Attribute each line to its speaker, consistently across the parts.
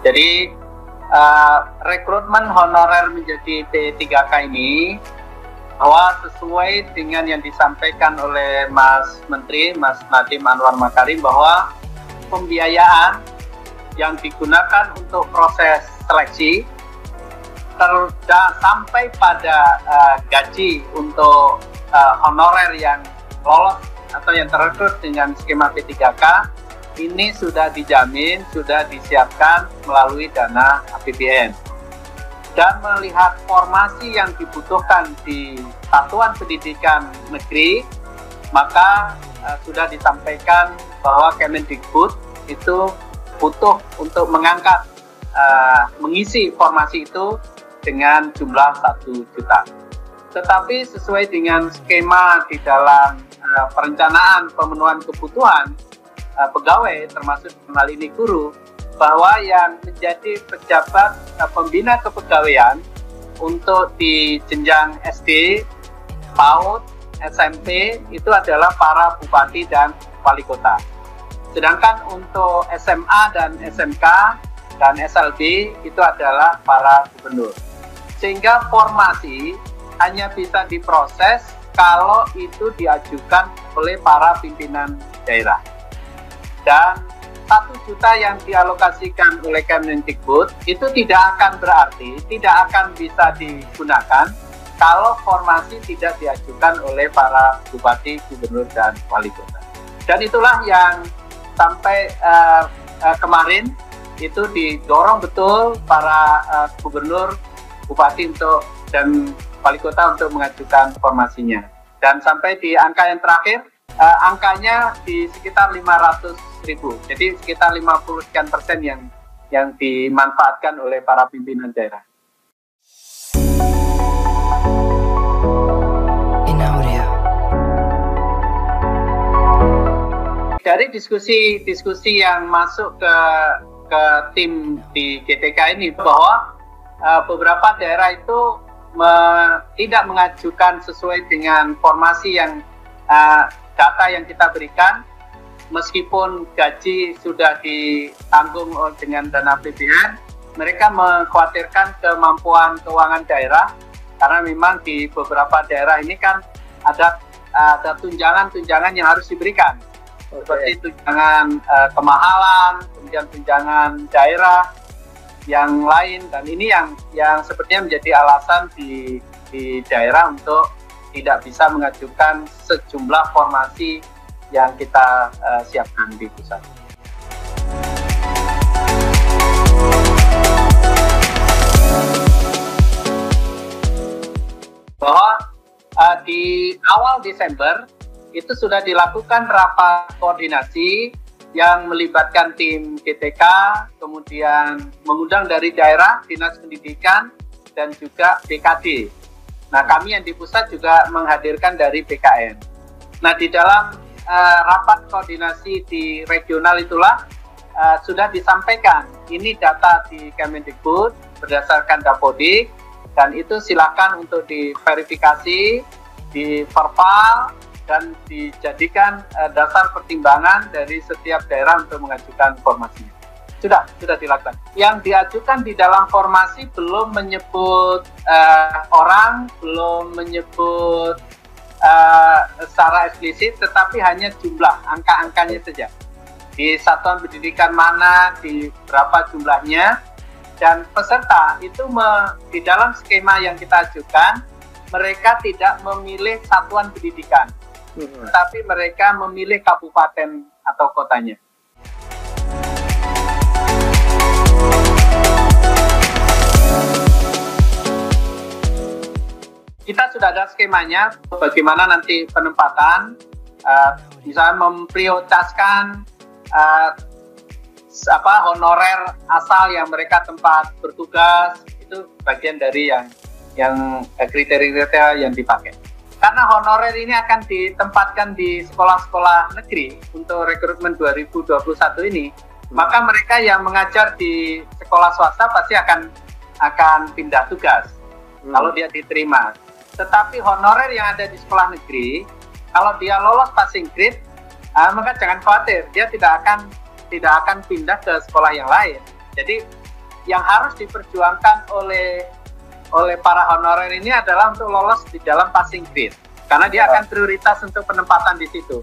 Speaker 1: Jadi rekrutmen honorer menjadi P3K ini bahwa sesuai dengan yang disampaikan oleh Mas Menteri, Mas Nadiem Anwar Makarim, bahwa pembiayaan yang digunakan untuk proses seleksi sampai pada gaji untuk honorer yang lolos atau yang terekrut dengan skema P3K ini sudah dijamin, sudah disiapkan melalui dana APBN. Dan melihat formasi yang dibutuhkan di satuan pendidikan negeri, maka sudah disampaikan bahwa Kemendikbud itu butuh untuk mengangkat, mengisi formasi itu dengan jumlah 1 juta. Tetapi sesuai dengan skema di dalam perencanaan pemenuhan kebutuhan pegawai, termasuk hal ini guru, bahwa yang menjadi pejabat pembina kepegawaian untuk di jenjang SD, PAUD, SMP itu adalah para bupati dan wali kota. Sedangkan untuk SMA dan SMK dan SLB itu adalah para gubernur. Sehingga formasi hanya bisa diproses kalau itu diajukan oleh para pimpinan daerah. Dan 1 juta yang dialokasikan oleh Kemendikbud itu tidak akan berarti, tidak akan bisa digunakan kalau formasi tidak diajukan oleh para bupati, gubernur, dan wali kota. Dan itulah yang sampai kemarin itu didorong betul para gubernur, bupati dan wali kota untuk mengajukan formasinya. Dan sampai di angka yang terakhir, angkanya di sekitar 500.000. Jadi sekitar 50 sekian persen yang dimanfaatkan oleh para pimpinan daerah. Dari diskusi yang masuk ke tim di GTK ini, bahwa beberapa daerah itu tidak mengajukan sesuai dengan formasi yang data yang kita berikan, meskipun gaji sudah ditanggung dengan dana APBN, mereka mengkhawatirkan kemampuan keuangan daerah, karena memang di beberapa daerah ini kan ada tunjangan-tunjangan yang harus diberikan, seperti tunjangan kemahalan, kemudian tunjangan daerah yang lain, dan ini yang sepertinya menjadi alasan di daerah untuk tidak bisa mengajukan sejumlah formasi yang kita siapkan di pusat. Bahwa di awal Desember itu sudah dilakukan rapat koordinasi yang melibatkan tim GTK, kemudian mengundang dari daerah, Dinas Pendidikan, dan juga BKD. Nah, kami yang di pusat juga menghadirkan dari BKN. Nah, di dalam rapat koordinasi di regional itulah sudah disampaikan, ini data di Kemendikbud berdasarkan Dapodik, dan itu silakan untuk diverifikasi, diverval, dan dijadikan dasar pertimbangan dari setiap daerah untuk mengajukan formasinya. Sudah dilakukan. Yang diajukan di dalam formasi belum menyebut orang, belum menyebut secara eksplisit, tetapi hanya jumlah, angka-angkanya saja. Di satuan pendidikan mana, di berapa jumlahnya, dan peserta itu di dalam skema yang kita ajukan, mereka tidak memilih satuan pendidikan, tetapi mereka memilih kabupaten atau kotanya. Kita sudah ada skemanya, bagaimana nanti penempatan, misalnya memprioritaskan honorer asal yang mereka tempat bertugas, itu bagian dari yang kriteria yang dipakai. Karena honorer ini akan ditempatkan di sekolah-sekolah negeri untuk rekrutmen 2021 ini, maka mereka yang mengajar di sekolah swasta pasti akan pindah tugas kalau dia diterima. Tetapi honorer yang ada di sekolah negeri, kalau dia lolos passing grade, maka jangan khawatir, dia tidak akan pindah ke sekolah yang lain. Jadi yang harus diperjuangkan oleh para honorer ini adalah untuk lolos di dalam passing grade, karena dia akan prioritas untuk penempatan di situ.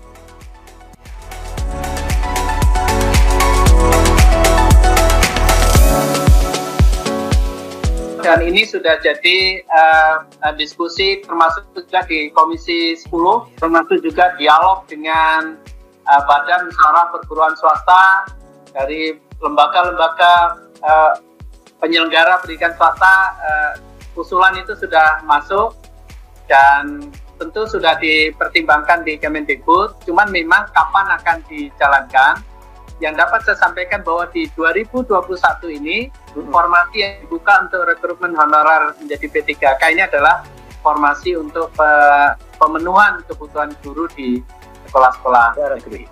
Speaker 1: Dan ini sudah jadi diskusi termasuk juga di Komisi 10, termasuk juga dialog dengan Badan Musyawarah Perguruan Swasta, dari lembaga-lembaga penyelenggara pendidikan swasta. Usulan itu sudah masuk dan tentu sudah dipertimbangkan di Kemendikbud, cuman memang kapan akan dijalankan. Yang dapat saya sampaikan bahwa di 2021 ini formasi yang dibuka untuk rekrutmen honorer menjadi P3K ini adalah formasi untuk pemenuhan kebutuhan guru di sekolah-sekolah negeri.